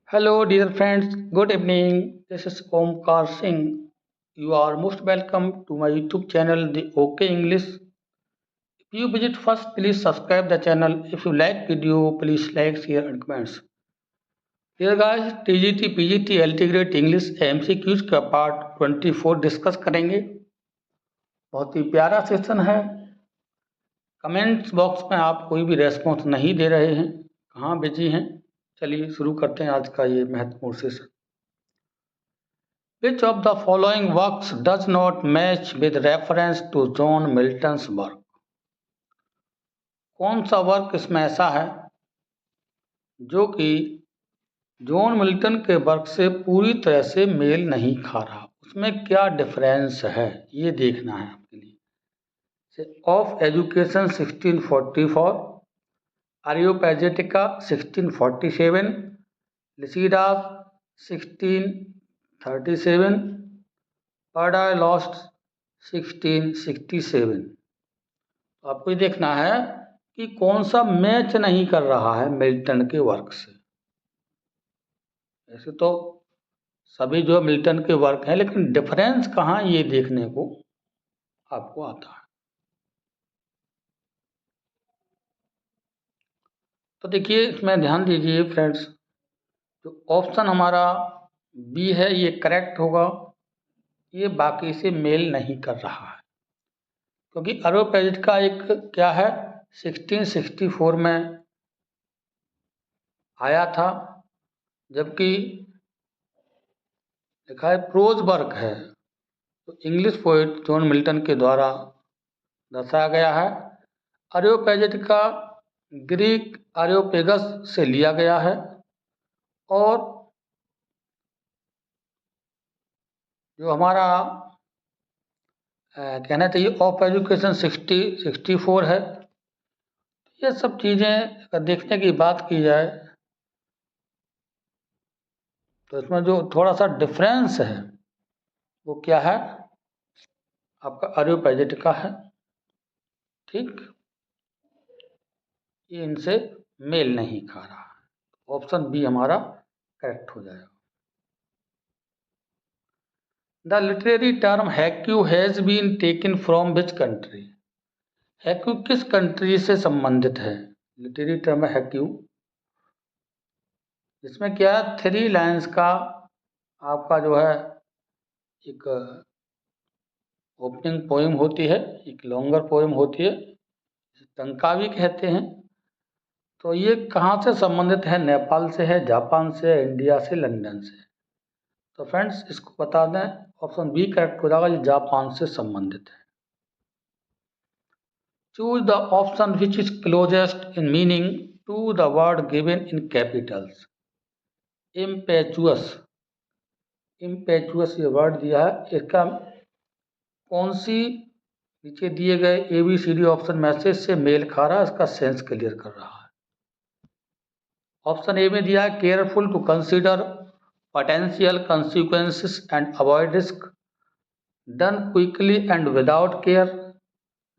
Hello, dear friends. Good evening. This is Omkar Singh. You are most welcome to my YouTube channel, The OK English. If you visit first, please subscribe the channel. If you like video, please like, share, and comments. Dear guys, TGT, PGT, Integrate English MCQs का part 24 discuss करेंगे। बहुत ही प्यारा session है। Comments box में आप कोई भी response नहीं दे रहे हैं, कहाँ बिजी हैं। चलिए शुरू करते हैं आज का ये महत्वपूर्ण session. Which of the following works does not match with reference to John Milton's work? कौन सा वर्क इसमें ऐसा है जो कि जॉन मिल्टन के वर्क से पूरी तरह से मेल नहीं खा रहा? उसमें क्या डिफरेंस है ये देखना है आपके लिए। Of Education 1644, Areopagitica 1647, Lycidas 1637, Paradise Lost 1667। आपको ये देखना है कि कौन सा मैच नहीं कर रहा है मिल्टन के वर्क से। ऐसे तो सभी जो मिल्टन के वर्क हैं, लेकिन डिफरेंस कहाँ ये देखने को आपको आता है। तो देखिए, इसमें ध्यान दीजिए फ्रेंड्स, जो ऑप्शन हमारा बी है ये करेक्ट होगा। ये बाकी से मेल नहीं कर रहा है क्योंकि अरोपैजिट का एक क्या है 1664 में आया था, जबकि लिखा है प्रोज वर्क है तो इंग्लिश पोएट जॉन मिल्टन के द्वारा दर्शाया गया है। अरियोपैजिट का ग्रीक अरियोपेगस से लिया गया है और जो हमारा कहना चाहिए ऑफ एजुकेशन 64 है। ये सब चीज़ें अगर देखने की बात की जाए तो इसमें जो थोड़ा सा डिफरेंस है वो क्या है, आपका अरियोपैजिट का है। ठीक, ये इनसे मेल नहीं खा रहा है। ऑप्शन बी हमारा करेक्ट हो जाएगा। The literary term haiku has been taken from which country? Haiku किस कंट्री से संबंधित है? लिटरेरी टर्म है हैक्यू, इसमें क्या है 3 लाइन्स का आपका जो है एक ओपनिंग पोएम होती है, एक लॉन्गर पोएम होती है, टंकावी कहते हैं। तो ये कहाँ से संबंधित है? नेपाल से है, जापान से है, इंडिया से, लंदन से। तो फ्रेंड्स इसको बता दें, ऑप्शन बी करेक्ट हो जाएगा, ये जापान से संबंधित है। Choose the option which is closest in meaning to the word given in capitals. Impetuous, impetuous ये वर्ड दिया है, इसका कौन सी नीचे दिए गए ABCD ऑप्शन मैसेज से मेल खा रहा है, इसका सेंस क्लियर कर रहा है। ऑप्शन ए में दिया है careful to consider potential consequences and avoid risk, done quickly and without care,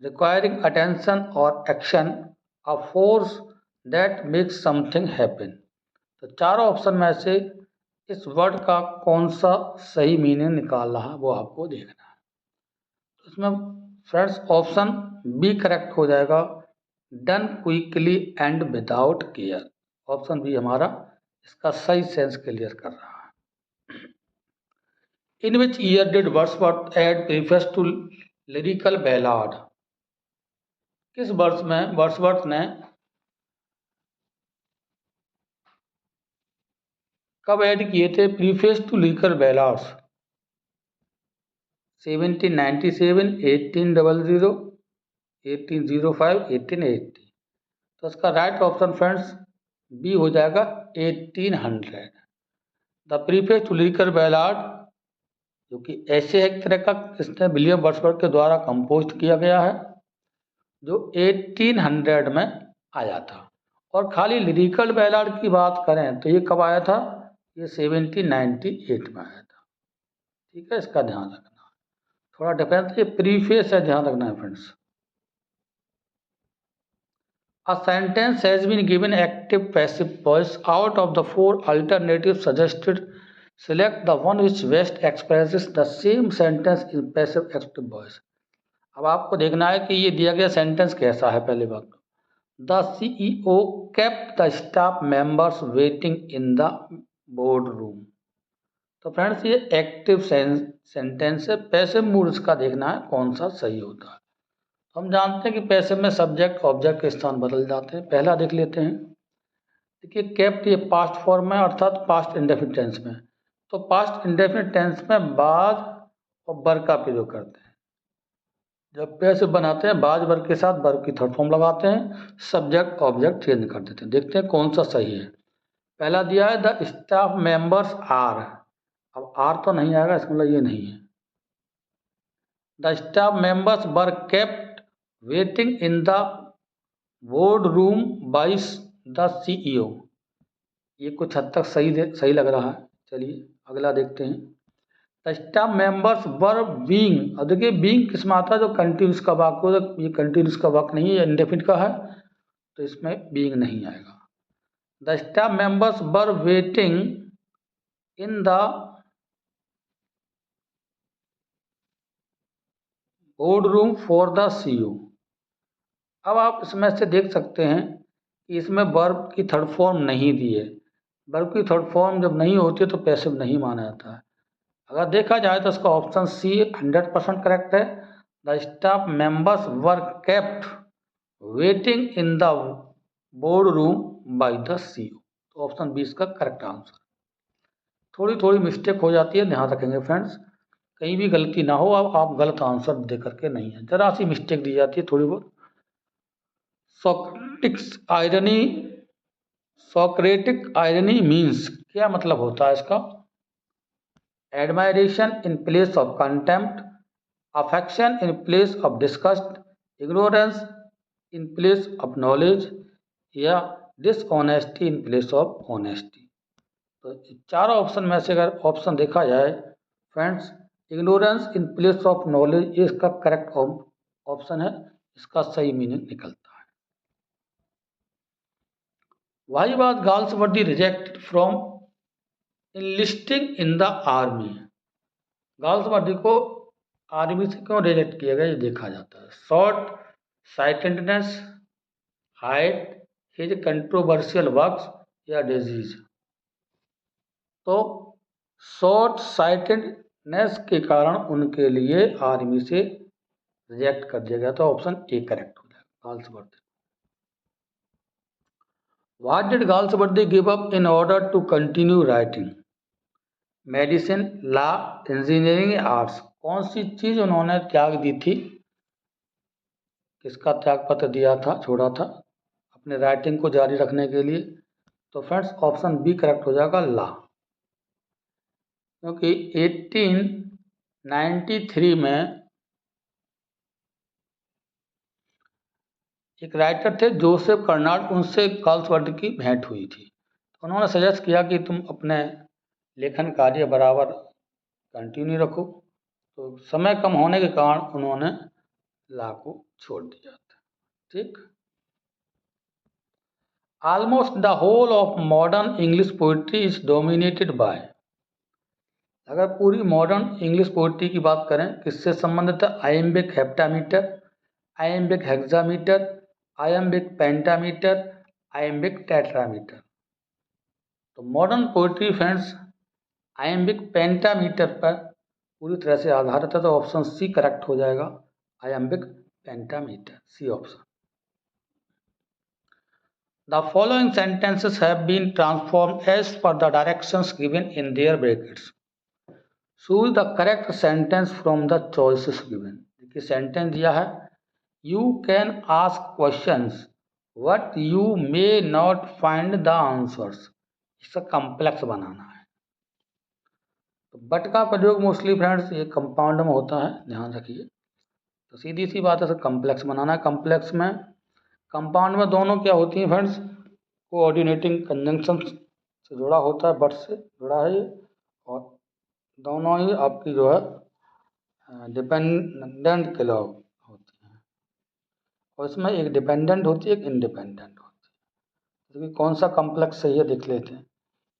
requiring attention or action, a force that makes something happen। तो चारों ऑप्शन में से इस वर्ड का कौन सा सही मीनिंग निकाल रहा है वो आपको देखना है। तो इसमें फ्रेंड्स ऑप्शन बी करेक्ट हो जाएगा, done quickly and without care. Option B हमारा इसका सही सेंस क्लियर कर रहा है। In which year did Wordsworth add preface to lyrical ballad? किस वर्ष में वर्ड्सवर्थ ने कब ऐड किए थे प्रीफेस टू लिरिकल बैलाड्स? 1797, 1800, 1805, 1880। तो इसका राइट ऑप्शन फ्रेंड्स बी हो जाएगा 1800। The preface to lyrical ballad जो कि ऐसे एक तरह का इसने विलियम वर्ड्सवर्थ के द्वारा कंपोज किया गया है, जो 1800 में आया था। और खाली लिरिकल बैलाड की बात करें तो ये कब आया था? ये 1798 में आया था। ठीक है, इसका ध्यान रखना, थोड़ा डिफरेंस, ये प्रीफेस है, ध्यान रखना है friends. A sentence has been given active passive voice. Out of the four alternatives suggested, select the one which best expresses the same sentence in passive active voice. अब आपको देखना है कि ये दिया गया सेंटेंस कैसा है। पहली बात, the CEO kept the staff members waiting in the boardroom। तो फ्रेंड्स ये एक्टिव सेंटेंस है। पैसिव मूड इसका देखना है कौन सा सही होता है। हम जानते हैं कि पैसिव में सब्जेक्ट ऑब्जेक्ट के स्थान बदल जाते हैं। पहला देख लेते हैं। देखिए केप्ट ये पास्ट फॉर्म है अर्थात पास्ट इंडेफिनिट टेंस में। तो पास्ट इंडेफिनिट टेंस में बाज और बर का प्रयोग करते हैं। जब पैसिव बनाते हैं बाज वर्ग के साथ वर्ग की थर्ड फॉर्म लगाते हैं, सब्जेक्ट ऑब्जेक्ट चेंज कर देते हैं। देखते हैं कौन सा सही है। पहला दिया है द स्टाफ मेंबर्स आर। अब आर तो नहीं आएगा, इसका मतलब ये नहीं है। The staff members were kept waiting in the board room by the CEO। ये कुछ हद तक सही लग रहा है। चलिए अगला देखते हैं। The staff members were being. अब देखिए बीइंग किस में आता है, जो कंटिन्यूस का वाक्य हो। ये कंटिन्यूस का वाक्य नहीं है, ये इंडेफिनिट का है, तो इसमें बीइंग नहीं आएगा। The staff members were waiting in the board room for the CEO। अब आप इसमें से देख सकते हैं कि इसमें वर्ब की थर्ड फॉर्म नहीं दी है। वर्ब की थर्ड फॉर्म जब नहीं होती है तो पैसिव नहीं माना जाता है। अगर देखा जाए तो इसका ऑप्शन सी 100% करेक्ट है। The staff members were kept waiting in the board room by the CEO। तो ऑप्शन बी इसका करेक्ट आंसर। थोड़ी थोड़ी मिस्टेक हो जाती है, ध्यान रखेंगे फ्रेंड्स, कहीं भी गलती ना हो। अब आप गलत आंसर दे करके नहीं है, जरा सी मिस्टेक दी जाती है थोड़ी बहुत। सॉक्रेटिक आयरनी मीन्स, क्या मतलब होता है इसका? Admiration in place of contempt, affection in place of disgust, ignorance in place of knowledge, या dishonesty in place of honesty. तो चारों ऑप्शन में से अगर ऑप्शन देखा जाए friends, ignorance in place of knowledge इसका करेक्ट ऑप्शन है। इसका सही मीनिंग निकलता है। Why was Galsworthy rejected from enlisting in the army? Galsworthy को आर्मी से क्यों रिजेक्ट किया गया ये देखा जाता है। Short sightedness, height, his controversial works, या डिजीज। तो शॉर्ट साइटेडनेस के कारण उनके लिए आर्मी से रिजेक्ट कर दिया गया। तो ऑप्शन ए करेक्ट हो जाएगा Galsworthy. What did Galsworthy give up in order to continue writing? Medicine, law, engineering, arts. कौन सी चीज उन्होंने त्याग दी थी, किसका त्याग पत्र दिया था, छोड़ा था अपने राइटिंग को जारी रखने के लिए? तो फ्रेंड्स ऑप्शन बी करेक्ट हो जाएगा, लॉ। क्योंकि 1893 में एक राइटर थे जोसेफ कर्नाड, उनसे गाल्सवर्दी की भेंट हुई थी। उन्होंने सजेस्ट किया कि तुम अपने लेखन कार्य बराबर कंटिन्यू रखो। तो समय कम होने के कारण उन्होंने लॉ को छोड़ दिया था। ठीक। Almost the whole of modern English poetry is dominated by. अगर पूरी मॉडर्न इंग्लिश पोइट्री की बात करें किससे संबंधित है? Iambic heptameter, iambic hexameter, iambic pentameter, iambic tetrameter. तो modern poetry friends iambic pentameter पर पूरी तरह से आधारित है। तो ऑप्शन सी करेक्ट हो जाएगा, iambic pentameter, C option. The following sentences have been transformed as per the directions given in their brackets. Choose the correct sentence from the choices given. देखिए सेंटेंस दिया है, You can ask questions, but you may not find the answers. इसका complex बनाना है। तो but का प्रयोग mostly friends ये compound में होता है, ध्यान रखिए। तो सीधी सी बात है, कॉम्प्लेक्स बनाना है। कॉम्प्लेक्स में कंपाउंड में दोनों क्या होती हैं फ्रेंड्स? कोऑर्डिनेटिंग कंजंक्शन से जुड़ा होता है, बट से जुड़ा है ये, और दोनों ही आपकी जो है डिपेंडेंट क्लॉज होती हैं। और इसमें एक डिपेंडेंट होती है, एक इंडिपेंडेंट होती है। तो कौन सा कॉम्प्लेक्स सही है देख लेते हैं।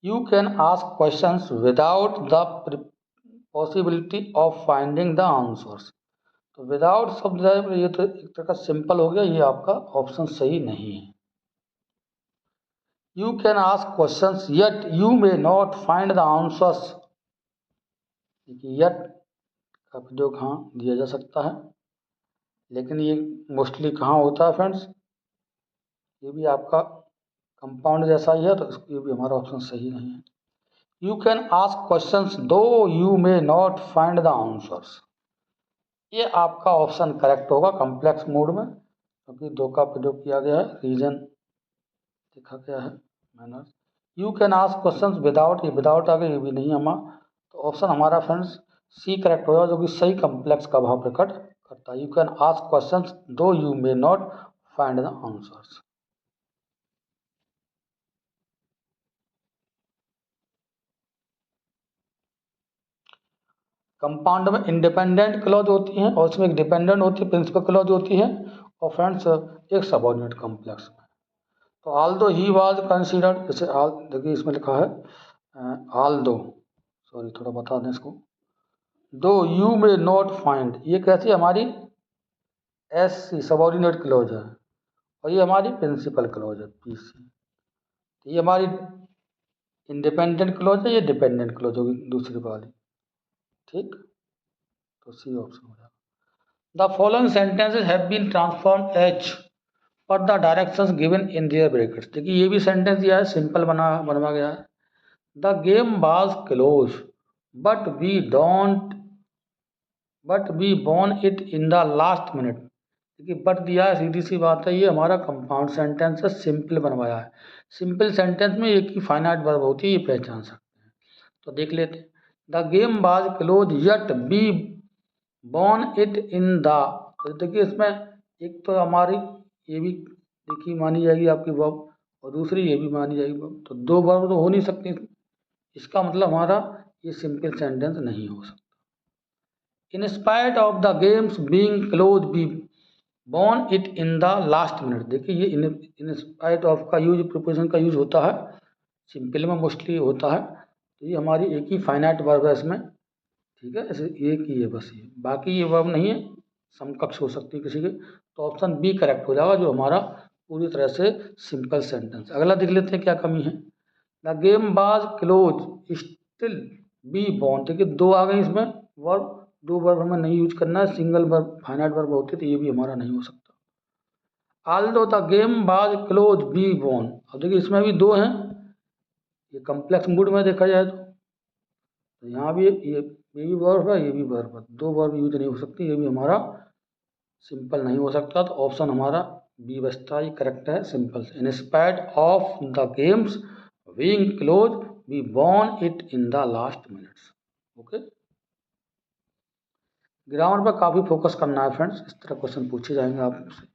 You can ask questions without the possibility of finding the answers. तो विदाउट शब्द है, ये तो एक तरह का सिंपल हो गया, ये आपका ऑप्शन सही नहीं है। You can ask questions yet you may not find the answers. Yet का प्रयोग कहाँ दिया जा सकता है, लेकिन ये मोस्टली कहाँ होता है फ्रेंड्स, ये भी आपका कंपाउंड जैसा ही है, तो ये भी हमारा ऑप्शन सही नहीं है। यू कैन आस्क क्वेश्चंस दो you may not find the answers, ये आपका ऑप्शन करेक्ट होगा कॉम्प्लेक्स मोड में, क्योंकि दो का प्रयोग किया गया है, रीजन देखा गया है, manner. You can ask questions without, ये विदाउट आ गया, ये भी नहीं हमारा, तो ऑप्शन हमारा फ्रेंड्स सी करेक्ट होगा, जो कि सही कॉम्प्लेक्स का भाव प्रकट करता है। यू कैन आस्क क्वेश्चंस दो you may not find the answers. Compound में इंडिपेंडेंट क्लॉज होती हैं और इसमें एक डिपेंडेंट होती है, प्रिंसिपल क्लॉज होती है, और फ्रेंड्स एक सबऑर्डिनेट कॉम्प्लेक्स में। तो ऑल दो ही वाज कंसिडर्ड, जैसे ऑल देखिए इसमें लिखा है ऑल दो, सॉरी थोड़ा बता दें इसको, दो यू मे नॉट फाइंड, ये कैसी हमारी एस सी सबऑर्डिनेट क्लॉज है, और ये हमारी प्रिंसिपल क्लॉज है पी सी। ये हमारी इंडिपेंडेंट क्लॉज है, ये डिपेंडेंट क्लॉज होगी दूसरी वाली, ठीक। तो सी ऑप्शन हो जाएगा। The following sentences have been transform as per the directions given in their brackets. देखिए ये भी सेंटेंस दिया है, सिंपल बनवा गया है। The game was close but we won it in the last minute. देखिए बट दिया है, सीधी सी बात है, ये हमारा कंपाउंड सेंटेंस है, सिंपल बनवाया है। सिंपल सेंटेंस में एक ही फाइनाइट वर्ब होती है, ये पहचान सकते हैं। तो देख लेते हैं। The game was close yet we won it in the, तो देखिए इसमें एक तो हमारी ये भी देखिए मानी जाएगी आपकी वर्ब, और दूसरी ये भी मानी जाएगी वर्ब, तो दो वर्ब तो हो नहीं सकती, इसका मतलब हमारा ये सिंपल सेंटेंस नहीं हो सकता। In spite of the games being close we won it in the last minute. देखिए ये इन स्पाइट ऑफ का यूज प्रीपोजिशन का यूज होता है, सिंपल में मोस्टली होता है, तो ये हमारी एक ही फाइनाइट वर्ब है इसमें, ठीक है, ऐसे एक ही है बस, ये बाकी ये वर्ब नहीं है, समकक्ष हो सकती है किसी के, तो ऑप्शन बी करेक्ट हो जाएगा, जो हमारा पूरी तरह से सिंपल सेंटेंस। अगला देख लेते हैं क्या कमी है। द गेम बाज क्लोज स्टिल बी बॉन, देखिए दो आ गई इसमें वर्ब, दो वर्ब हमें नहीं यूज करना है, सिंगल वर्ब फाइनाइट वर्ब होती है, तो ये भी हमारा नहीं हो सकता। ऑल्दो द गेम बाज क्लोज बी बॉन, अब देखिए इसमें भी दो हैं, ये कम्प्लेक्स मूड में देखा जाए तो यहाँ भी ये भी वर्ब है, ये भी वर्ब है, दो वर्ब यूज नहीं हो सकती, ये भी हमारा सिंपल नहीं हो सकता, तो ऑप्शन हमारा बी बचता है, ये करेक्ट है सिंपल से। In spite of the games being close we won it in the last minutes. Okay, grammar पर काफ़ी फोकस करना है फ्रेंड्स, इस तरह क्वेश्चन पूछे जाएंगे आपसे।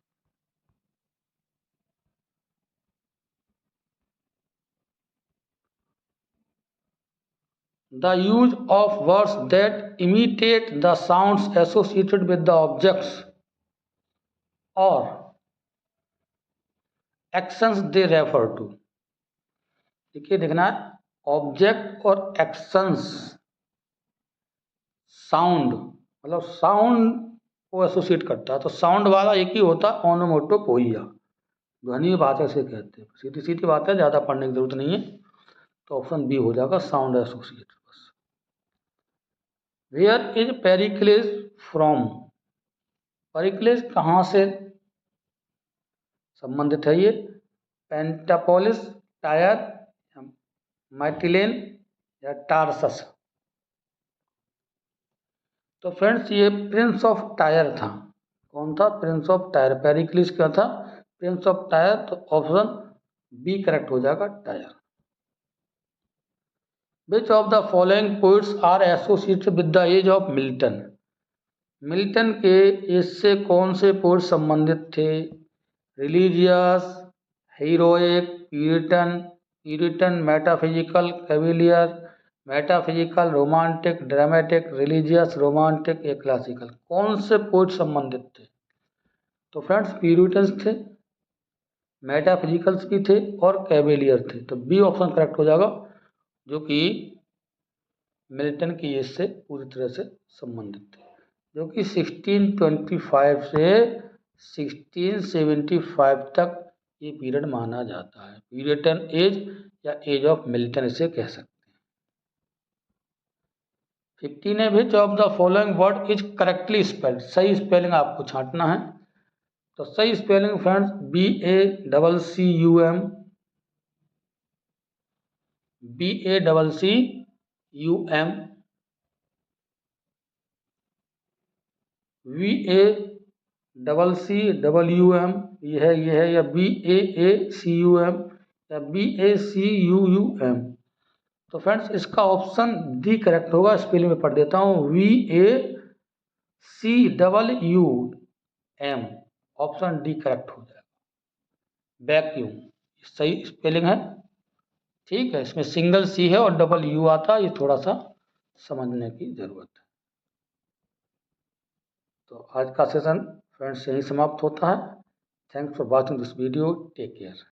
The use of words that imitate the sounds associated with the objects और एक्शंस दे रेफर टू। देखिए देखना है, ऑब्जेक्ट और एक्शंस, साउंड मतलब साउंड को एसोसिएट करता है, तो साउंड वाला एक ही होता है ओनोमोटोपोइया, ध्वनि भाषा से कहते हैं, सीधी सीधी बात है, ज़्यादा पढ़ने की जरूरत नहीं है, तो ऑप्शन बी हो जाएगा साउंड एसोसिएट बस। वेयर इज पेरिक्लेस फ्रॉम, पेरिक्लेस कहाँ से संबंधित है, ये पेंटापोलिस, टायर, माइटिलेन या टारसस। तो फ्रेंड्स ये प्रिंस ऑफ टायर था, कौन था, प्रिंस ऑफ टायर, पेरिक्लिस क्या था, प्रिंस ऑफ टायर, तो ऑप्शन बी करेक्ट हो जाएगा, Tyre. Which of the following poets are associated with the age of Milton, Milton के एज से कौन से पोइट संबंधित थे, religious, heroic, puritan, metaphysical, cavalier, metaphysical, romantic, dramatic, religious, romantic या क्लासिकल, कौन से पोइट संबंधित थे। तो फ्रेंड्स प्यूरिटन्स थे, मेटाफिजिकल्स भी थे और कैवेलियर थे। तो बी ऑप्शन करेक्ट हो जाएगा, जो कि मिल्टन की एज से पूरी तरह से संबंधित थे, जो कि 1625 से 1675 तक ये पीरियड माना जाता है। प्यूरिटन एज या एज ऑफ मिल्टन इसे कह सकते हैं। 15 है, विच of the following word is correctly spelled. सही स्पेलिंग आपको छांटना है। तो सही spelling friends BACCUM, BACCUM, VACCWM, ये है, या BAACUM या BACUUM। तो फ्रेंड्स इसका ऑप्शन डी करेक्ट होगा। स्पेलिंग में पढ़ देता हूँ, VACWUM, ऑप्शन डी करेक्ट हो जाएगा। वैक्यूम सही स्पेलिंग है, ठीक है। इसमें सिंगल सी है और डबल यू आता है, ये थोड़ा सा समझने की जरूरत है। तो आज का सेशन फ्रेंड्स यही समाप्त होता है। Thanks for watching this video, take care.